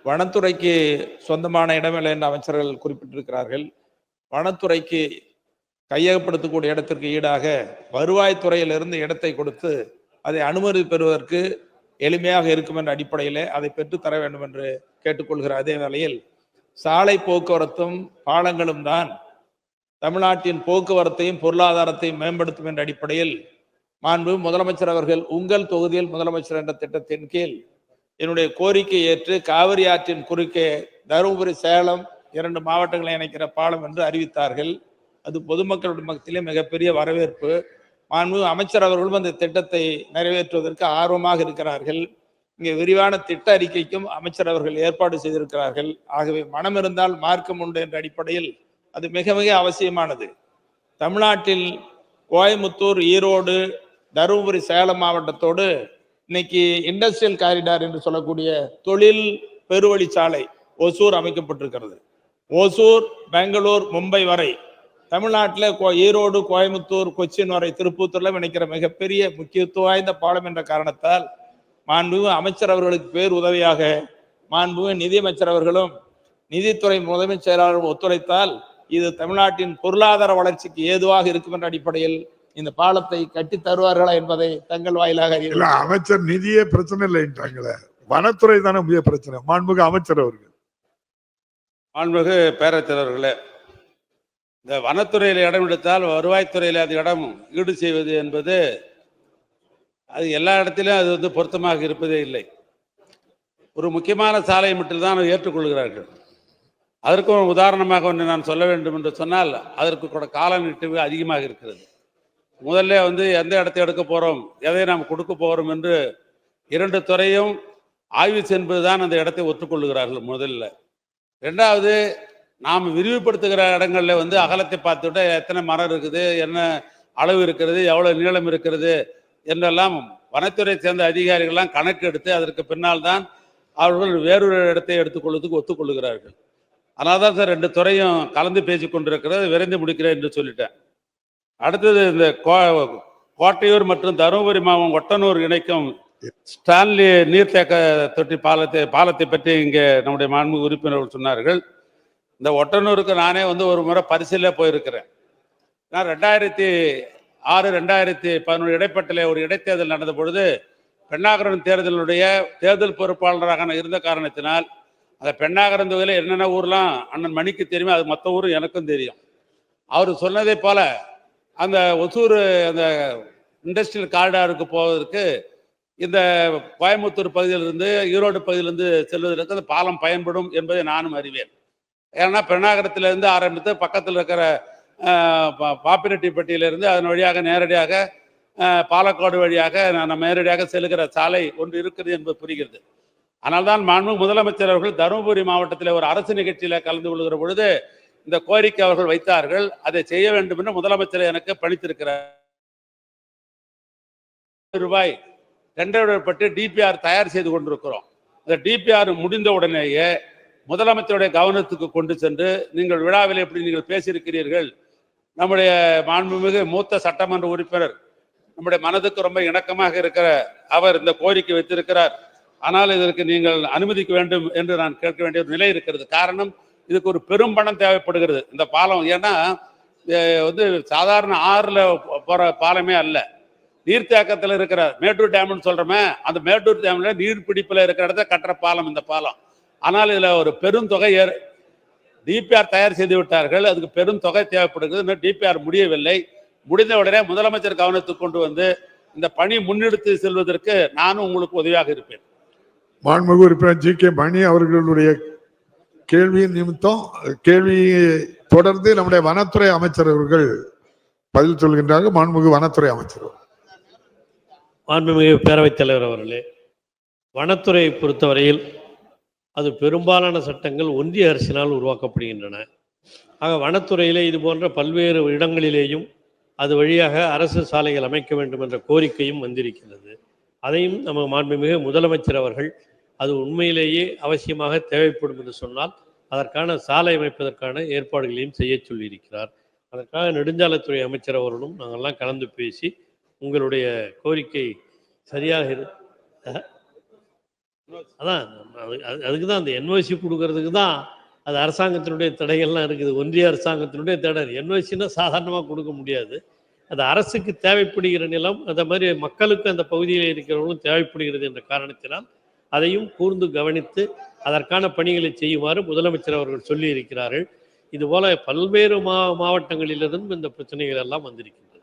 வனத்துறைக்கு சொந்தமான இடமில்லை என்று அமைச்சர்கள் குறிப்பிட்டிருக்கிறார்கள். வனத்துறைக்கு கையகப்படுத்தக்கூடிய இடத்திற்கு ஈடாக வருவாய்த்துறையிலிருந்து இடத்தை கொடுத்து அதை அனுமதி பெறுவதற்கு எளிமையாக இருக்கும் என்ற அடிப்படையில் அதை பெற்றுத்தர வேண்டும் என்று கேட்டுக்கொள்கிற அதே வேளையில் சாலை போக்குவரத்தும் பாலங்களும் தான் தமிழ்நாட்டின் போக்குவரத்தையும் பொருளாதாரத்தையும் மேம்படுத்தும் என்ற அடிப்படையில் மாண்பு முதலமைச்சர் அவர்கள் உங்கள் தொகுதியில் முதலமைச்சர் என்ற திட்டத்தின் கீழ் என்னுடைய கோரிக்கை ஏற்று காவிரி ஆற்றின் குறுக்கே தருமபுரி சேலம் 2 மாவட்டங்களை இணைக்கிற பாலம் என்று அறிவித்தார்கள். அது பொதுமக்களுடைய மத்தியிலே மிகப்பெரிய வரவேற்பு. மாண்பு அமைச்சர் அவர்களும் அந்த திட்டத்தை நிறைவேற்றுவதற்கு ஆர்வமாக இருக்கிறார்கள். இங்கே விரிவான திட்ட அறிக்கைக்கும் அமைச்சர் அவர்கள் ஏற்பாடு செய்திருக்கிறார்கள். ஆகவே மனம் இருந்தால் மார்க்கம் உண்டு என்ற அடிப்படையில் அது மிக மிக அவசியமானது. தமிழ்நாட்டில் கோயமுத்தூர், ஈரோடு, தருமபுரி, சேலம் மாவட்டத்தோடு இன்னைக்கு இண்டஸ்ட்ரியல் காரிடார் என்று சொல்லக்கூடிய தொழில் பெருவழிச்சாலை ஒசூர் அமைக்கப்பட்டிருக்கிறது. ஒசூர், பெங்களூர், மும்பை வரை தமிழ்நாட்டில் ஈரோடு, கோயமுத்தூர், கொச்சின் வரை திருப்பூர்ல இணைக்கிற மிகப்பெரிய முக்கியத்துவம் வாய்ந்த பாலம் என்ற காரணத்தால் மாண்புமிகு அமைச்சர் அவர்களுக்கு பேர் உதவியாக மாண்புமிகு நிதியமைச்சர் அவர்களும் நிதித்துறை முதன்மை செயலாளரும் ஒத்துழைத்தால் இது தமிழ்நாட்டின் பொருளாதார வளர்ச்சிக்கு ஏதுவாக இருக்கும் என்ற அடிப்படையில் இந்த பாலத்தை கட்டி தருவார்களா என்பதை தங்கள் வாயிலாக அமைச்சர் நிதியே பிரச்சனை இல்லைன்றாங்களே, வனத்துறை தானே முக்கிய பிரச்சனை. மாண்புமிகு அமைச்சர் அவர்கள். மாண்புமிகு பேரவைத் தலைவர்களே, இந்த வனத்துறையில் இடம் எடுத்தால் வருவாய்த்துறையில் அது இடம் ஈடு செய்வது என்பது அது எல்லா இடத்திலும் அது வந்து பொருத்தமாக இருப்பதே இல்லை. ஒரு முக்கியமான சாலை மட்டும்தான் ஏற்றுக்கொள்கிறார்கள். அதற்கும் உதாரணமாக ஒன்று நான் சொல்ல வேண்டும் என்று சொன்னால் அதற்கு கூட கால நீட்டிவு அதிகமாக இருக்கிறது. முதல்ல வந்து எந்த இடத்தை எடுக்க போகிறோம், எதை நாம் கொடுக்க போகிறோம் என்று 2 துறையும் ஆய்வு என்பதுதான் அந்த இடத்தை ஒத்துக்கொள்ளுகிறார்கள் முதல்ல. 2வது, நாம் விரிவுபடுத்துகிற இடங்கள்ல வந்து அகலத்தை பார்த்துவிட்டு எத்தனை மரம் இருக்குது, என்ன அளவு இருக்கிறது, எவ்வளவு நீளம் இருக்கிறது என்றெல்லாம் வனத்துறை சேர்ந்த அதிகாரிகள்லாம் கணக்கு எடுத்து அதற்கு பின்னால் தான் அவர்கள் வேறொரு இடத்தை எடுத்துக்கொள்வதற்கு ஒத்துக்கொள்ளுகிறார்கள். அதனால தான் சார் 2 துறையும் கலந்து பேசி கொண்டிருக்கிறது, விரைந்து முடிக்கிறேன் என்று சொல்லிட்டேன். அடுத்தது, இந்த கோட்டையூர் மற்றும் தருமபுரி மாவட்டம் ஒட்டனூர் இணைக்கும் ஸ்டான்லி நீர்த்தேக்க தொட்டி பாலத்தை பற்றி இங்கே நம்முடைய மாண்புமிகு உறுப்பினர்கள் சொன்னார்கள். இந்த ஒட்டனூருக்கு நானே வந்து ஒரு முறை பரிசீலனை போயிருக்கிறேன். நான் 2006, 2011 இடைப்பட்டிலே ஒரு இடைத்தேர்தல் நடந்த பொழுது பெண்ணாகரம் தேர்தலுடைய தேர்தல் பொறுப்பாளராக இருந்த காரணத்தினால் அந்த பெண்ணாகரம் தொகுதியில் என்னென்ன ஊர்லாம் அண்ணன் மணிக்கு தெரியுமோ அது மற்ற ஊரும் எனக்கும் தெரியும். அவர் சொன்னதை போல அந்த ஒசூர் அந்த இண்டஸ்ட்ரியல் காரிடாருக்கு போவதற்கு இந்த கோயமுத்தூர் பகுதியிலிருந்து ஈரோடு பகுதியிலிருந்து செல்வதற்கு அந்த பாலம் பயன்படும் என்பதை நானும் அறிவேன். ஏன்னா பெண்ணாகரத்திலிருந்து ஆரம்பித்து பக்கத்தில் இருக்கிற பாப்பிரெட்டிப்பட்டியிலிருந்து அதன் வழியாக நேரடியாக பாலக்காடு வழியாக நம்ம நேரடியாக செல்கிற சாலை ஒன்று இருக்கிறது என்பது புரிகிறது. ஆனால்தான் மாண்புமிகு முதலமைச்சர் அவர்கள் தருமபுரி மாவட்டத்தில் ஒரு அரசு நிகழ்ச்சியில் கலந்து கொள்கிற பொழுது இந்த கோரிக்கை அவர்கள் வைத்தார்கள். அதை செய்ய வேண்டும் என்று முதலமைச்சர் எனக்கு பணித்திருக்கிறார். ரூபாய் டெண்டர் விடப்பட்டு டிபிஆர் தயார் செய்து கொண்டிருக்கிறோம். இந்த டிபிஆர் முடிந்த உடனேயே முதலமைச்சருடைய கவனத்துக்கு கொண்டு சென்று நீங்கள் விழாவில் எப்படி நீங்கள் பேசியிருக்கிறீர்கள், நம்முடைய மாண்புமிகு மூத்த சட்டமன்ற உறுப்பினர் நம்முடைய மனதுக்கு ரொம்ப இணக்கமாக இருக்கிற அவர் இந்த கோரிக்கை வைத்திருக்கிறார். ஆனால் இதற்கு நீங்கள் அனுமதிக்க வேண்டும் என்று நான் கேட்க வேண்டிய ஒரு நிலை இருக்கிறது. காரணம், இதுக்கு ஒரு பெரும் பணம் தேவைப்படுகிறது இந்த பாலம். ஏன்னா வந்து சாதாரண ஆறுல போற பாலமே அல்ல, நீர்த்தேக்கத்தில் இருக்கிற மேட்டூர் டேம்னு சொல்றோமே, அந்த மேட்டூர் டேம்ல நீர்பிடிப்புல இருக்கிற இடத்த கட்டுற பாலம் இந்த பாலம். ஆனால் இதுல ஒரு பெரும் தொகை டிபிஆர் தயார் செய்து விட்டார்கள். அதுக்கு பெரும் தொகை தேவைப்படுகிறது. இன்னும் டிபிஆர் முடியவில்லை. முடிந்த உடனே முதலமைச்சர் கவனத்துக்கு கொண்டு வந்து இந்த பணி முன்னெடுத்து செல்வதற்கு நானும் உங்களுக்கு உதவியாக இருப்பேன். மாண்புமிகு உறுப்பினர் ஜி.கே. மணி அவர்களுடைய கேள்வியின் நிமித்தம் கேள்வியை தொடர்ந்து நம்முடைய வனத்துறை அமைச்சர் அவர்கள் பதில் சொல்கின்றார்கள். மாண்புமிகு வனத்துறை அமைச்சர். மாண்புமிகு பேரவைத் தலைவர் அவர்களே, வனத்துறையை பொறுத்தவரையில் அது பெரும்பாலான சட்டங்கள் ஒன்றிய அரசினால் உருவாக்கப்படுகின்றன. ஆக வனத்துறையிலே இது போன்ற பல்வேறு இடங்களிலேயும் அது வழியாக அரசு சாலைகள் அமைக்க வேண்டும் என்ற கோரிக்கையும் வந்திருக்கிறது. அதையும் நம்ம மாண்புமிகு முதலமைச்சர் அவர்கள் அது உண்மையிலேயே அவசியமாக தேவைப்படும் என்று சொன்னால் அதற்கான சாலை அமைப்பதற்கான ஏற்பாடுகளையும் செய்ய சொல்லியிருக்கிறார். அதற்காக நெடுஞ்சாலைத்துறை அமைச்சர் அவர்களும் நாங்கள்லாம் கலந்து பேசி உங்களுடைய கோரிக்கை சரியாக அதான் அதுக்கு தான் அந்த என்ஓசி கொடுக்கறதுக்கு தான் அது அரசாங்கத்தினுடைய தடைகள்லாம் இருக்குது. ஒன்றிய அரசாங்கத்தினுடைய தடை. என்ஓசின்னா சாதாரணமாக கொடுக்க முடியாது. அது அரசுக்கு தேவைப்படுகிற நிலம், அந்த மாதிரி மக்களுக்கு அந்த பகுதியில் இருக்கிறவங்களும் தேவைப்படுகிறது என்ற காரணத்தினால் அதையும் கூர்ந்து கவனித்து அதற்கான பணிகளை செய்யுமாறு முதலமைச்சர் அவர்கள் சொல்லி இருக்கிறார்கள். இதுபோல பல்வேறு மாவட்டங்களிலிருந்தும் இந்த பிரச்சனைகள் எல்லாம் வந்திருக்கின்றன.